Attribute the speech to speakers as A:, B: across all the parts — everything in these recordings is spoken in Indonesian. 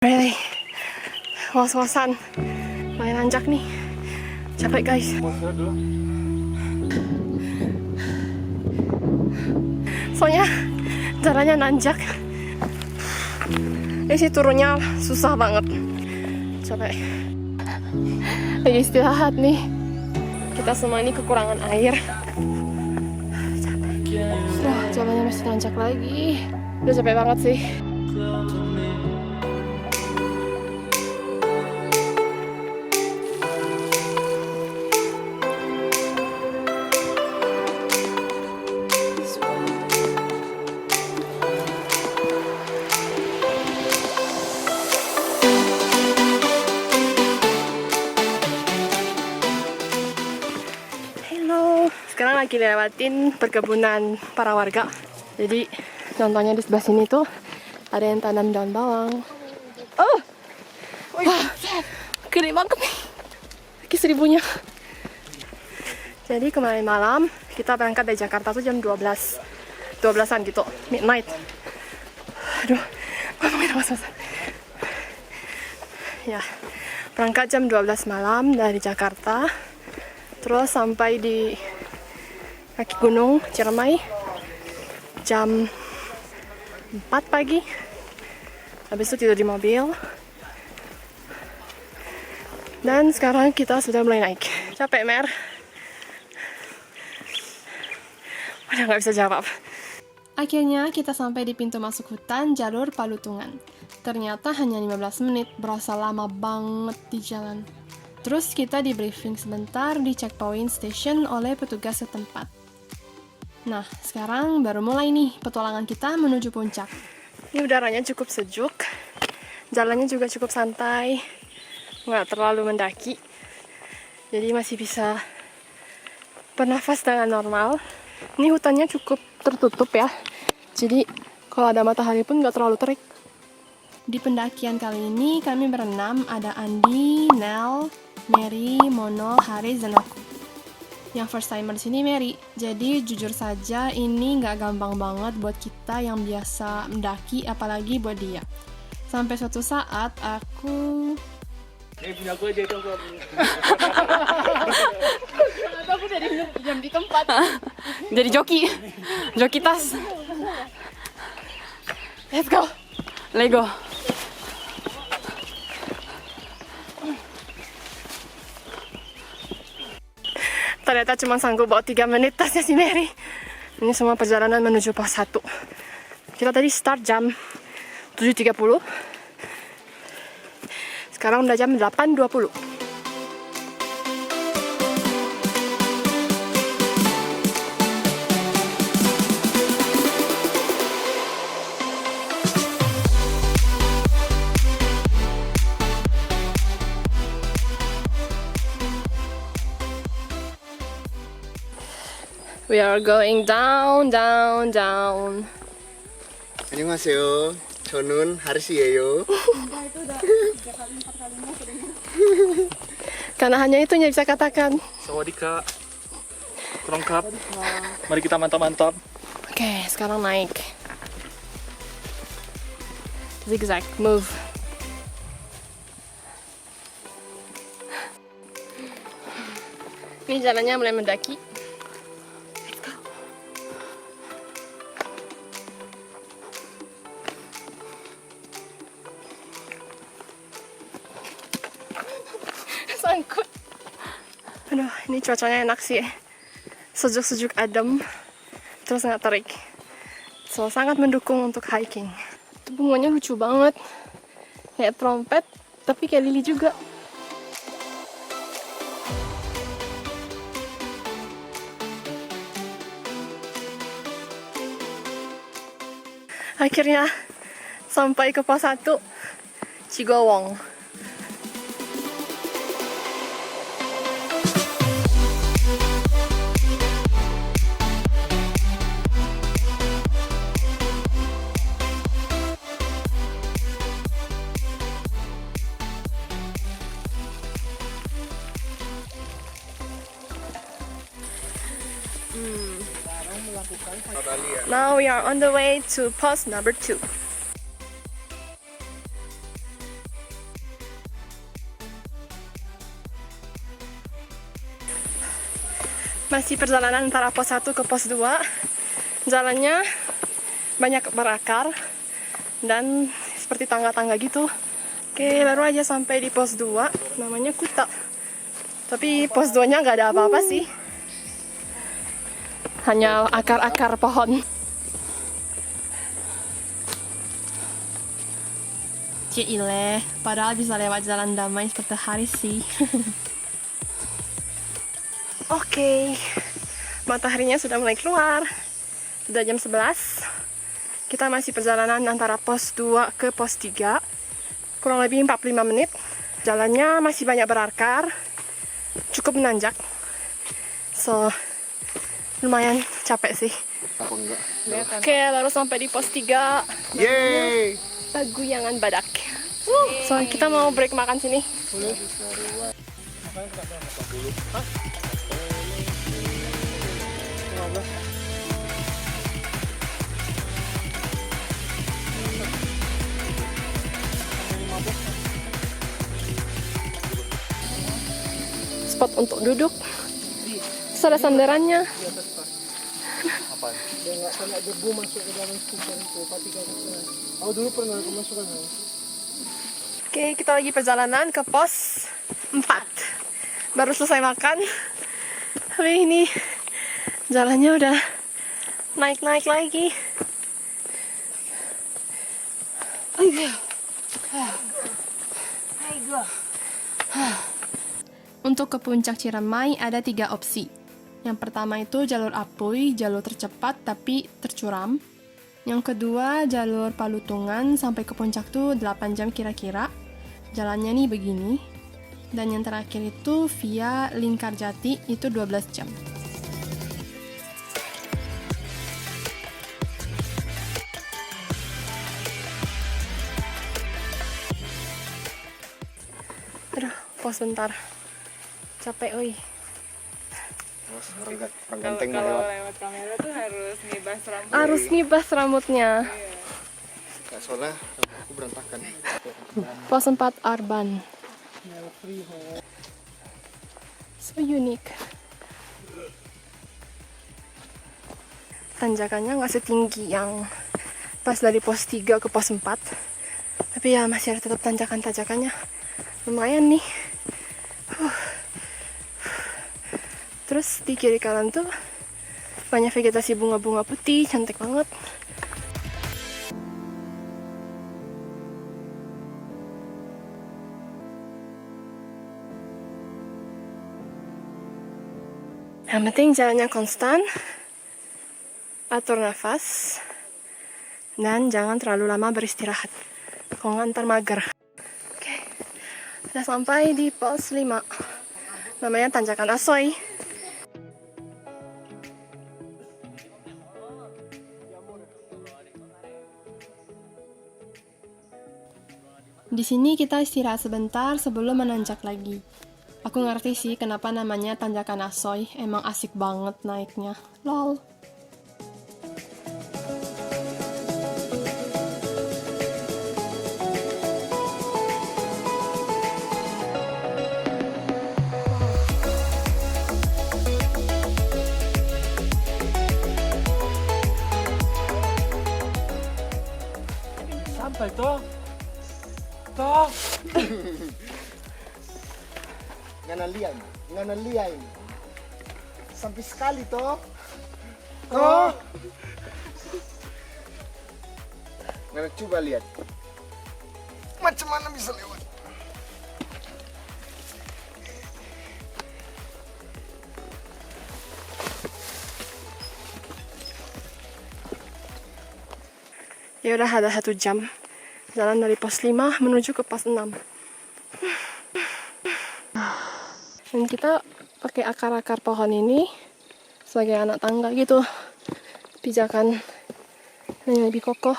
A: Really, ngos-ngosan, main nanjak nih, capek guys. Soalnya jalannya nanjak, sih turunnya susah banget, capek. Lagi istirahat nih, kita semua ini kekurangan air. Capek. Jalannya masih nanjak lagi, udah capek banget sih. Sekarang lagi lewatin perkebunan para warga. Jadi contohnya di sebelah sini tuh ada yang tanam daun bawang. Oh, wah, gede banget nih, lagi 1000-nya. Jadi kemarin malam kita berangkat dari Jakarta tuh jam 12-an gitu, midnight. Aduh, ngomongin apa? Ya, berangkat jam 12 malam dari Jakarta. Terus sampai di kaki gunung Ciremai jam 4 pagi. Habis itu tidur di mobil. Dan sekarang kita sudah mulai naik. Capek, Mer? Udah nggak bisa jawab. Akhirnya kita sampai di pintu masuk hutan jalur Palutungan. Ternyata hanya 15 menit, berasa lama banget di jalan. Terus kita di briefing sebentar di checkpoint station oleh petugas setempat. Nah, sekarang baru mulai nih petualangan kita menuju puncak. Ini udaranya cukup sejuk, jalannya juga cukup santai, nggak terlalu mendaki. Jadi masih bisa bernafas dengan normal. Ini hutannya cukup tertutup ya, jadi kalau ada matahari pun nggak terlalu terik. Di pendakian kali ini kami berenam, ada Andi, Nel, Mary, Mono, Haris, dan aku. Yang first timer di sini Mary. Jadi jujur saja ini nggak gampang banget buat kita yang biasa mendaki, apalagi buat dia. Sampai suatu saat aku
B: punya aku aja itu aku.
A: Aku jadi jam di tempat.
C: Jadi joki tas.
A: Let's go.
C: Lego.
A: Ternyata cuma sanggup bawa 3 menit tasnya si Mary. Ini semua perjalanan menuju pos 1. Kita tadi start jam 7.30. Sekarang udah jam 8.20. We are going down.
B: 안녕하세요. 저는 하르시예요.
A: Karena hanya itu yang bisa katakan.
B: Sawadika. Kurangkap. Mari kita mantap-mantap.
A: Oke, sekarang naik. Zigzag, move. Ini jalannya mulai mendaki. Sangkut. Aduh, ini cuacanya enak sih. Sejuk-sejuk adem, terus nggak terik. So, sangat mendukung untuk hiking. Itu bunganya lucu banget. Kayak trompet, tapi kayak lili juga. Akhirnya sampai ke pos 1 Cigowong. Now we are on the way to post number 2. Masih perjalanan antara pos 1 ke pos 2. Jalannya banyak berakar dan seperti tangga-tangga gitu. Oke, baru aja sampai di pos 2, namanya Kuta. Tapi pos 2-nya nggak ada apa-apa sih. Hanya akar-akar pohon. Cile, padahal bisa lewat jalan damai seperti hari sih. Oke, mataharinya sudah mulai keluar. Sudah jam 11. Kita masih perjalanan antara pos 2 ke pos 3. Kurang lebih 45 menit. Jalannya masih banyak berakar. Cukup menanjak. So, lumayan capek sih.
B: Apa enggak?
A: Oke, baru sampai di pos 3.
B: Yeay!
A: Paguyangan Badak. So, kita mau break makan sini. Spot untuk duduk. Terus ada sandarannya.
B: Apaan?
D: Dia nggak kena debu masuk ke dalam speaker itu, tapi kan aku dulu pernah kemasukan.
A: Oke, kita lagi perjalanan ke pos 4. Baru selesai makan. Tapi ini jalannya udah naik-naik lagi. Untuk ke puncak Ciremai ada 3 opsi. Yang pertama itu jalur Apuy, jalur tercepat tapi tercuram. Yang kedua jalur Palutungan sampai ke puncak tuh 8 jam kira-kira. Jalannya nih begini. Dan yang terakhir itu via Lingkarjati itu 12 jam. Aduh, pos bentar. Capek, oi.
B: Orang ganteng
E: Kalau lewat kamera tuh harus ngibas rambut.
A: Harus ngibas rambutnya.
B: Nggak, soalnya aku berantakan.
A: Pos 4 Arban. So unique. Tanjakannya nggak setinggi yang pas dari pos 3 ke pos 4. Tapi ya masih ada tetap tanjakan-tanjakannya. Lumayan nih. Terus di kiri kanan tuh banyak vegetasi bunga-bunga putih, cantik banget. Yang penting jalannya konstan, atur nafas, dan jangan terlalu lama beristirahat. Kalau nggak ntar mager. Oke, udah sampai di pos 5. Namanya Tanjakan Asoy. Di sini kita istirahat sebentar sebelum menanjak lagi. Aku ngerti sih kenapa namanya Tanjakan Asoy, emang asik banget naiknya. Lol.
D: Sampai toh. Toh.
B: Ngana liay. Sampai sekali toh. Toh. Ngana coba lihat. Macam mana bisa lewat?
A: Ya udah ada 1 jam jalan dari pos 5 menuju ke pos 6. Dan kita pakai akar-akar pohon ini sebagai anak tangga gitu. Pijakan yang lebih kokoh.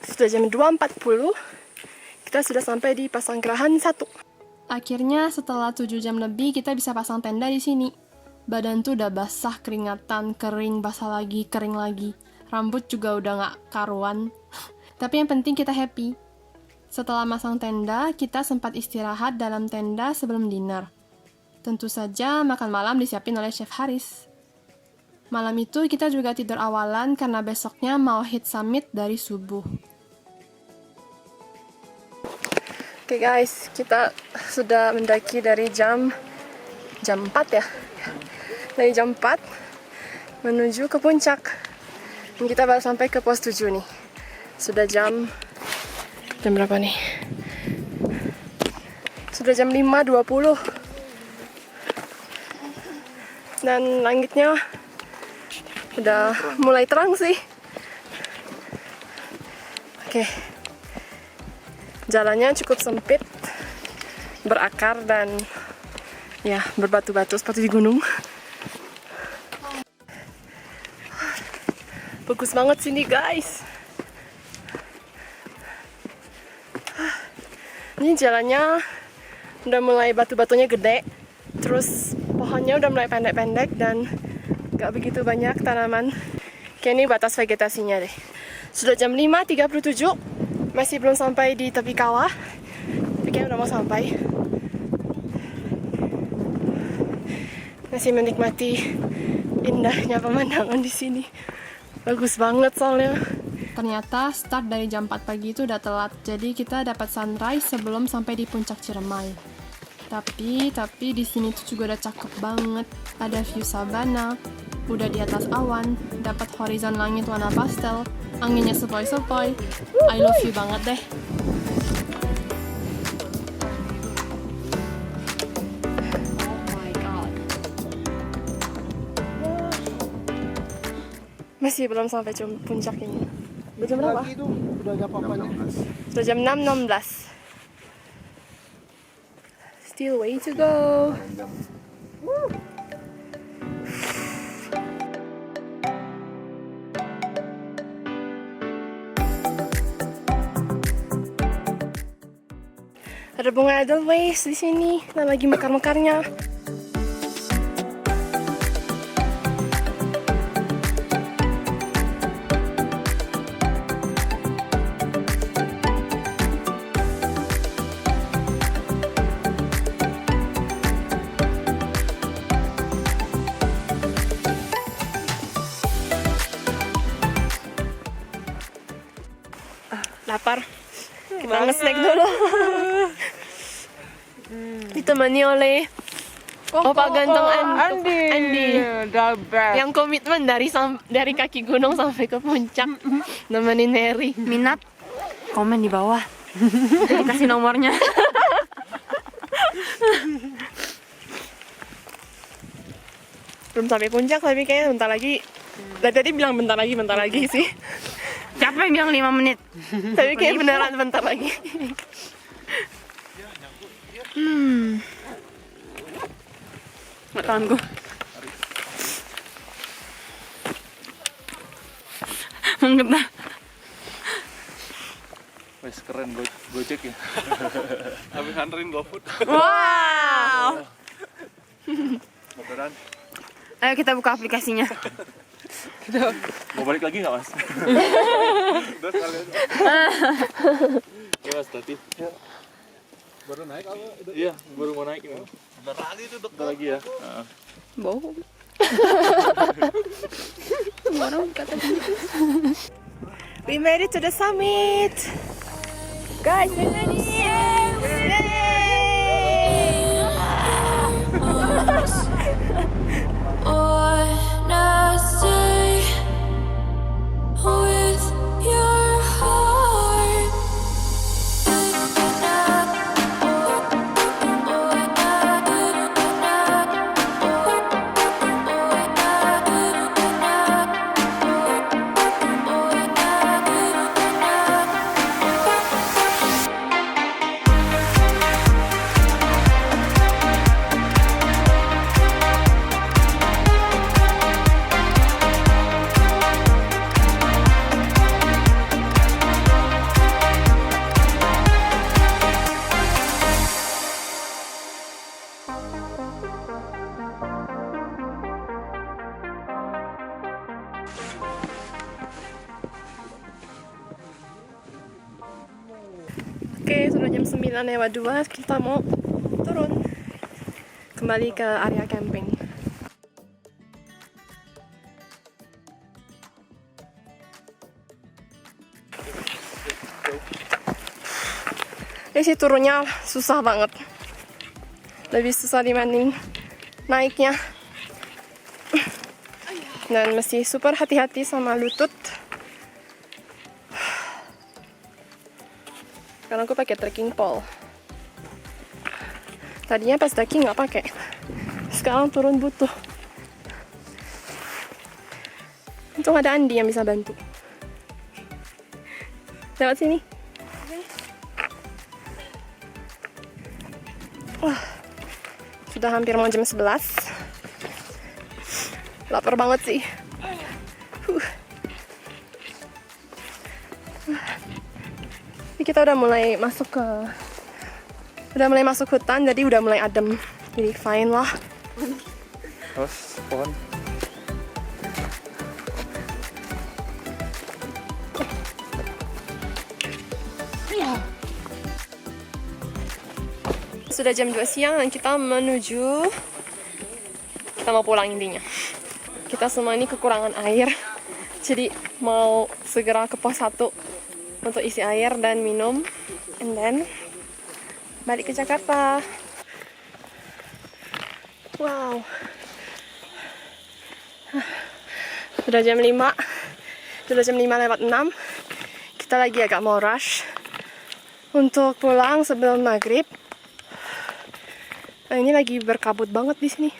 A: Sudah jam 2.40. Kita sudah sampai di Pasanggerahan 1. Akhirnya setelah 7 jam lebih kita bisa pasang tenda di sini. Badan tuh udah basah, keringatan, kering, basah lagi, kering lagi. Rambut juga udah gak karuan. Tapi yang penting kita happy. Setelah masang tenda, kita sempat istirahat dalam tenda sebelum dinner. Tentu saja makan malam disiapin oleh Chef Haris. Malam itu kita juga tidur awalan karena besoknya mau hit summit dari subuh. Oke guys, kita sudah mendaki dari jam 4 ya. Dari jam 4 menuju ke puncak. Dan kita baru sampai ke pos 7 nih. Sudah jam berapa nih? Sudah jam 5.20. Dan langitnya udah mulai terang sih. Oke. Jalannya cukup sempit, berakar dan ya berbatu-batu seperti di gunung. Bagus banget sini guys. Ini jalannya udah mulai batu-batunya gede, terus pohonnya udah mulai pendek-pendek dan gak begitu banyak tanaman. Kayak ini batas vegetasinya deh. Sudah jam 5.37, masih belum sampai di tepi kawah, tapi kayaknya udah mau sampai. Masih menikmati indahnya pemandangan di sini. Bagus banget soalnya. Ternyata start dari jam 4 pagi itu udah telat, jadi kita dapat sunrise sebelum sampai di puncak Ciremai. Tapi di sini tuh juga udah cakep banget. Ada view sabana, udah di atas awan, dapat horizon langit warna pastel, anginnya sepoi-sepoi. I love you banget deh. Masih belum sampai puncak ini. Udah jam berapa?
D: Pagi itu udah ada papanya.
A: Sudah jam 6.16. Still way to go. Ada bunga Edelweiss di sini dan lagi mekar-mekarnya. Lapar. Kita nge-snack dulu. Ditemani oleh Opa ganteng Andi.
E: The best.
A: Yang komitmen dari kaki gunung sampai ke puncak. Nemenin Mary.
C: Minat? Komen di bawah. Dikasih nomornya.
A: Belum sampai puncak tapi kayaknya bentar lagi. Tadi bilang bentar lagi sih.
C: Siapa yang bilang 5 menit?
A: Tapi kayak beneran bentar lagi.
C: Nggak tahan gue. Menggetah.
F: Wes keren Gojek ya. Habis nganterin GoFood.
C: Wow.
F: Beneran.
C: Ayo kita buka aplikasinya.
F: Mau balik lagi nggak mas? Udah sekalian. Ya mas tadi.
D: Baru naik apa?
F: Iya baru mau naik ini. Bentar lagi ya.
A: Bohong. We made it to the summit. Guys, we made it. Yay!
G: Wanna stay with your heart.
A: Oke, sudah jam 9:02, kita mau turun ke kembali ke area camping. Ini sih turunnya susah banget. Lebih susah dibanding naiknya. Dan mesti super hati-hati sama lutut. Karena aku pakai trekking pole. Tadinya pas daki nggak pakai. Sekarang turun butuh. Untung ada Andi yang bisa bantu. Lewat sini. Sudah hampir mau jam 11. Lapar banget sih. Tapi kita udah mulai masuk hutan, jadi udah mulai adem. Jadi fine lah.
F: Terus pohon.
A: Sudah jam 2 siang dan kita mau pulang intinya. Kita semua ini kekurangan air, jadi mau segera ke pos 1 untuk isi air dan minum, and then balik ke Jakarta. Wow, sudah jam 5 lewat 6. Kita lagi agak mau rush untuk pulang sebelum maghrib. Nah, ini lagi berkabut banget di sini.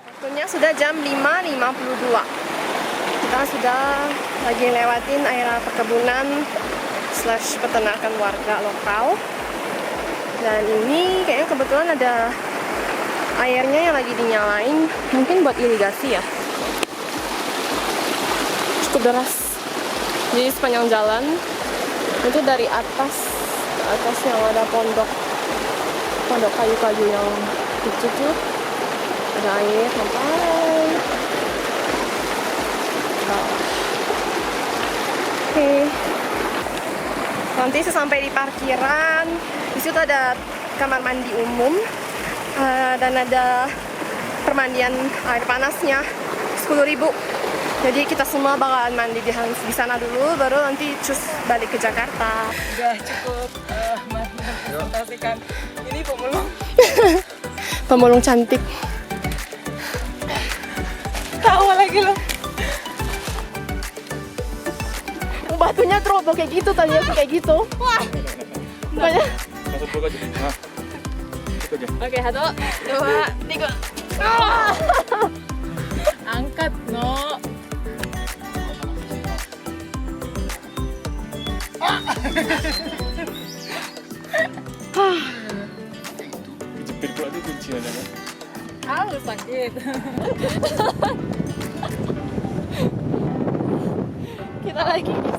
A: Waktunya sudah jam 5.52. Kita sudah lagi lewatin area perkebunan / peternakan warga lokal. Dan ini kayaknya kebetulan ada airnya yang lagi dinyalain, mungkin buat irigasi ya. Cukup deras. Jadi sepanjang jalan itu dari atas ke atas yang ada pondok kayu-kayu yang kecil, ada air sampai bawah. Oke. Nanti sesampai di parkiran, di situ ada kamar mandi umum dan ada permandian air panasnya 10.000. Jadi kita semua bakalan mandi di sana dulu, baru nanti cus balik ke Jakarta.
E: Udah cukup presentasikan. Ini pemulung.
A: Pemulung cantik.
E: Tawa lagi lo.
A: Batunya teroboh kayak gitu, tadi aku kayak gitu. Wah. Banyak.
F: Masuk dulu aja. Nah. Itu aja.
E: Oke, 1, 2, 3. Angkat, no.
F: Jepit pula itu kunciannya kan.
E: Aduh, sakit.
A: Kita lagi di